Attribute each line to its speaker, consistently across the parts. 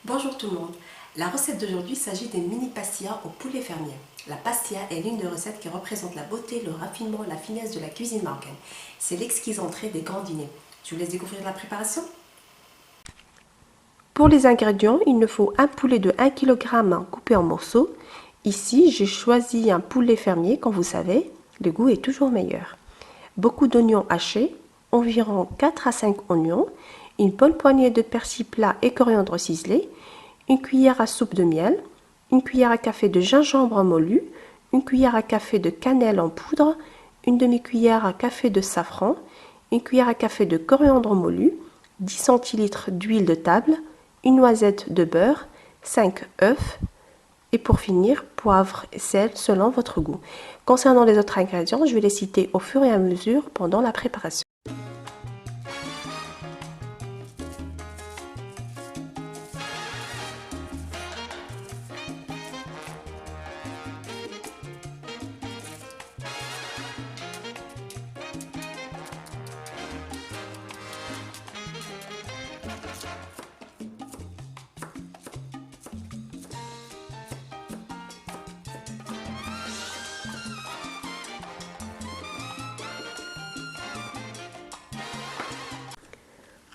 Speaker 1: Bonjour tout le monde. La recette d'aujourd'hui s'agit des mini pastillas au poulet fermier. La pastilla est l'une des recettes qui représente la beauté, le raffinement, la finesse de la cuisine marocaine. C'est l'exquise entrée des grands dîners. Je vous laisse découvrir la préparation.
Speaker 2: Pour les ingrédients, il nous faut un poulet de 1 kg coupé en morceaux. Ici, j'ai choisi un poulet fermier, comme vous savez, le goût est toujours meilleur. Beaucoup d'oignons hachés, environ 4 à 5 oignons, une bonne poignée de persil plat et coriandre ciselé, une cuillère à soupe de miel, une cuillère à café de gingembre moulu, une cuillère à café de cannelle en poudre, une demi-cuillère à café de safran, une cuillère à café de coriandre moulu, 10 centilitres d'huile de table, une noisette de beurre, 5 œufs et pour finir, poivre et sel selon votre goût. Concernant les autres ingrédients, je vais les citer au fur et à mesure pendant la préparation.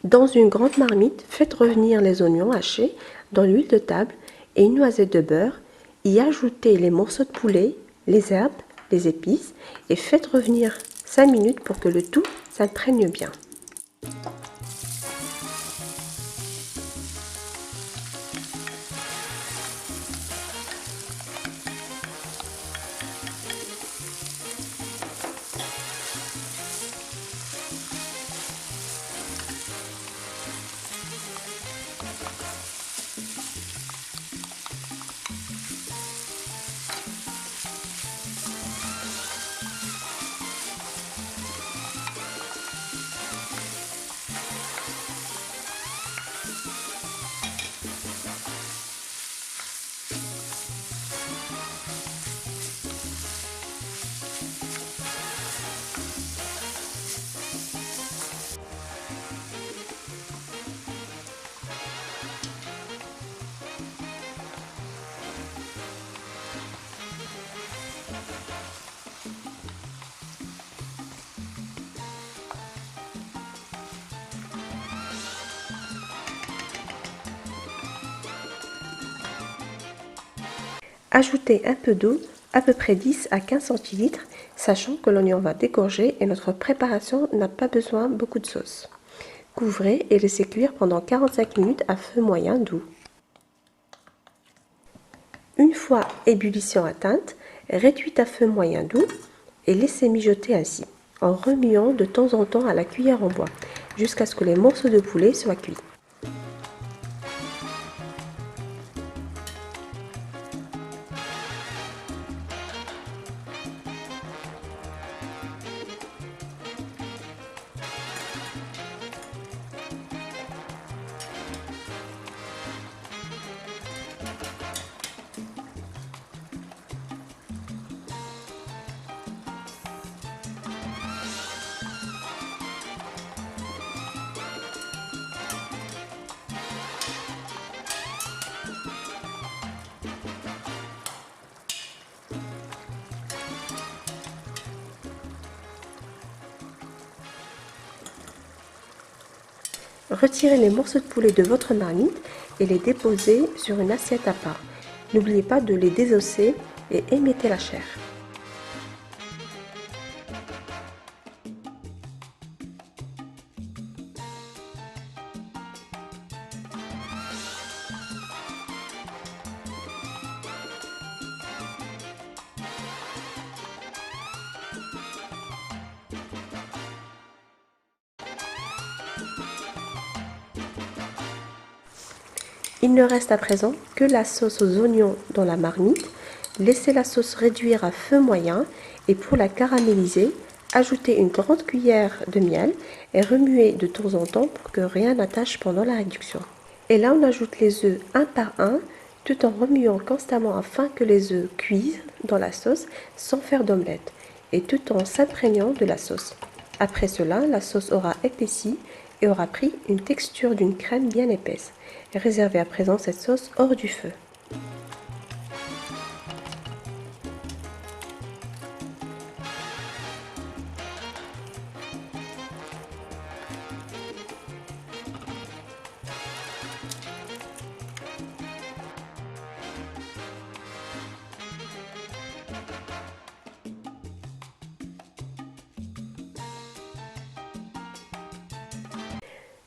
Speaker 2: Dans une grande marmite, faites revenir les oignons hachés dans l'huile de table et une noisette de beurre. Y ajoutez les morceaux de poulet, les herbes, les épices et faites revenir 5 minutes pour que le tout s'imprègne bien. Ajoutez un peu d'eau, à peu près 10 à 15 centilitres, sachant que l'oignon va dégorger et notre préparation n'a pas besoin de beaucoup de sauce. Couvrez et laissez cuire pendant 45 minutes à feu moyen doux. Une fois ébullition atteinte, réduite à feu moyen doux et laissez mijoter ainsi, en remuant de temps en temps à la cuillère en bois, jusqu'à ce que les morceaux de poulet soient cuits. Retirez les morceaux de poulet de votre marmite et les déposez sur une assiette à part. N'oubliez pas de les désosser et émettez la chair. Il ne reste à présent que la sauce aux oignons dans la marmite. Laissez la sauce réduire à feu moyen et pour la caraméliser, ajoutez une grande cuillère de miel et remuez de temps en temps pour que rien n'attache pendant la réduction. Et là, on ajoute les œufs un par un tout en remuant constamment afin que les œufs cuisent dans la sauce sans faire d'omelette et tout en s'imprégnant de la sauce. Après cela, la sauce aura épaissi et aura pris une texture d'une crème bien épaisse. Réservez à présent cette sauce hors du feu.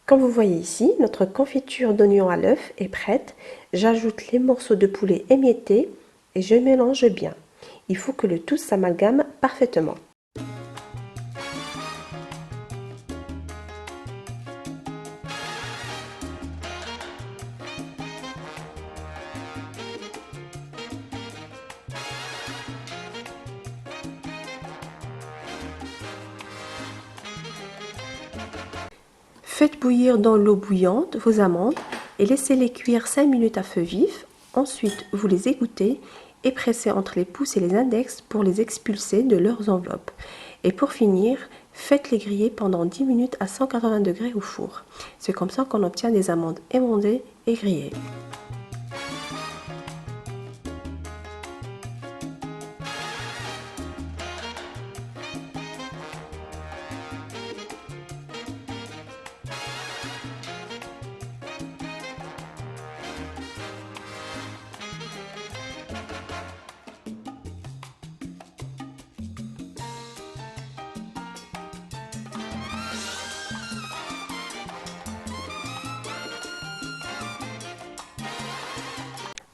Speaker 2: Comme vous voyez ici, notre confiture d'oignon à l'œuf est prête. J'ajoute les morceaux de poulet émiettés et je mélange bien. Il faut que le tout s'amalgame parfaitement. Faites bouillir dans l'eau bouillante vos amandes et laissez-les cuire 5 minutes à feu vif. Ensuite, vous les égouttez et pressez entre les pouces et les index pour les expulser de leurs enveloppes. Et pour finir, faites-les griller pendant 10 minutes à 180 degrés au four. C'est comme ça qu'on obtient des amandes émondées et grillées.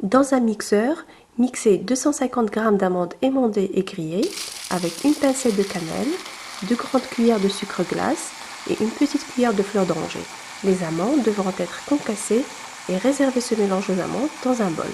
Speaker 2: Dans un mixeur, mixez 250 g d'amandes émondées et grillées avec une pincée de cannelle, 2 grandes cuillères de sucre glace et une petite cuillère de fleur d'oranger. Les amandes devront être concassées et réservez ce mélange aux amandes dans un bol.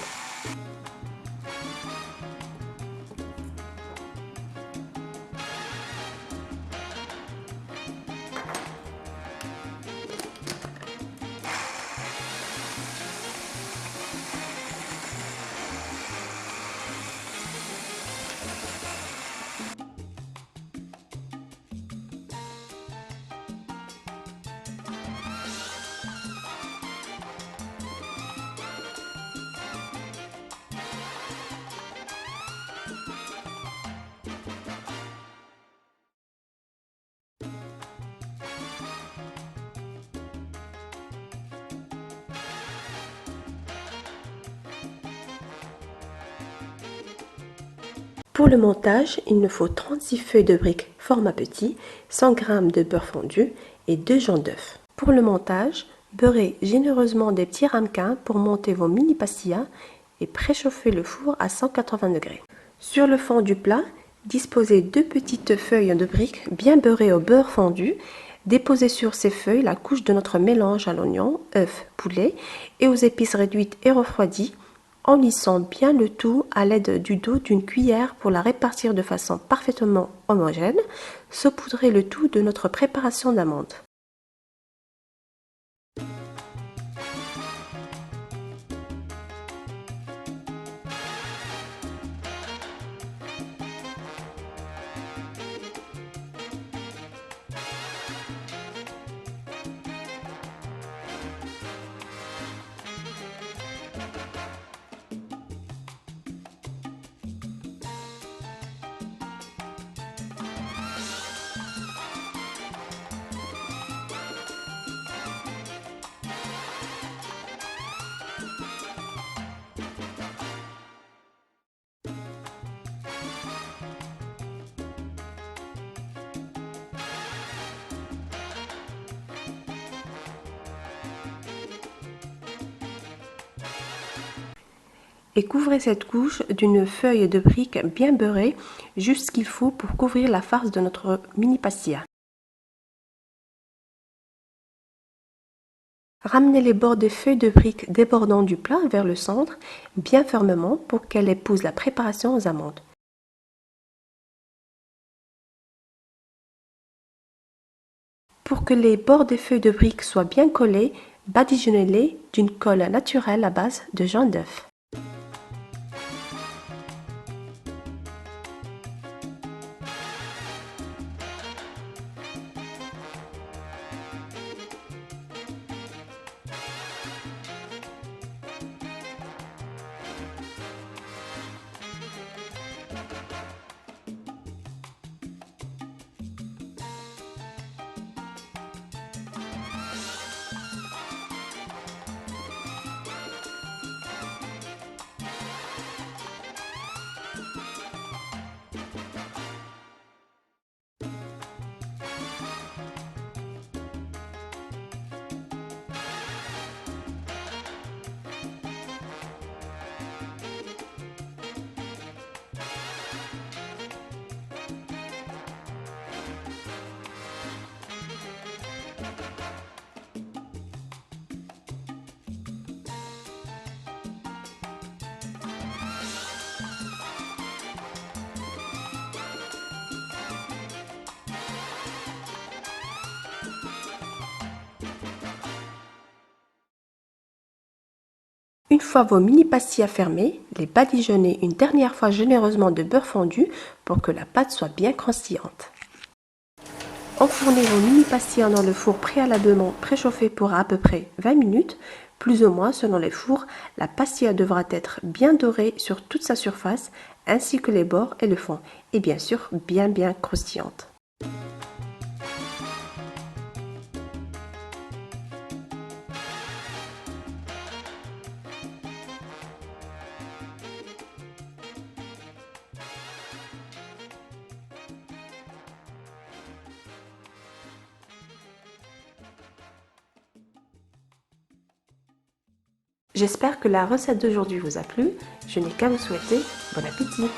Speaker 2: Pour le montage, il nous faut 36 feuilles de briques format petit, 100 g de beurre fondu et 2 jaune d'œuf. Pour le montage, beurrez généreusement des petits ramequins pour monter vos mini pastillas et préchauffez le four à 180 degrés. Sur le fond du plat, disposez 2 petites feuilles de briques bien beurrées au beurre fondu. Déposez sur ces feuilles la couche de notre mélange à l'oignon, œuf, poulet et aux épices réduites et refroidies, en lissant bien le tout à l'aide du dos d'une cuillère pour la répartir de façon parfaitement homogène. Saupoudrez le tout de notre préparation d'amandes. Et couvrez cette couche d'une feuille de brique bien beurrée, juste ce qu'il faut pour couvrir la farce de notre mini pastilla. Ramenez les bords des feuilles de brique débordant du plat vers le centre, bien fermement pour qu'elle épouse la préparation aux amandes. Pour que les bords des feuilles de brique soient bien collés, badigeonnez-les d'une colle naturelle à base de jaune d'œuf. Une fois vos mini pastillas fermées, les badigeonnez une dernière fois généreusement de beurre fondu pour que la pâte soit bien croustillante. Enfournez vos mini pastillas dans le four préalablement préchauffé pour à peu près 20 minutes. Plus ou moins selon les fours, la pastilla devra être bien dorée sur toute sa surface, ainsi que les bords et le fond, et bien sûr bien croustillante. J'espère que la recette d'aujourd'hui vous a plu. Je n'ai qu'à vous souhaiter bon appétit!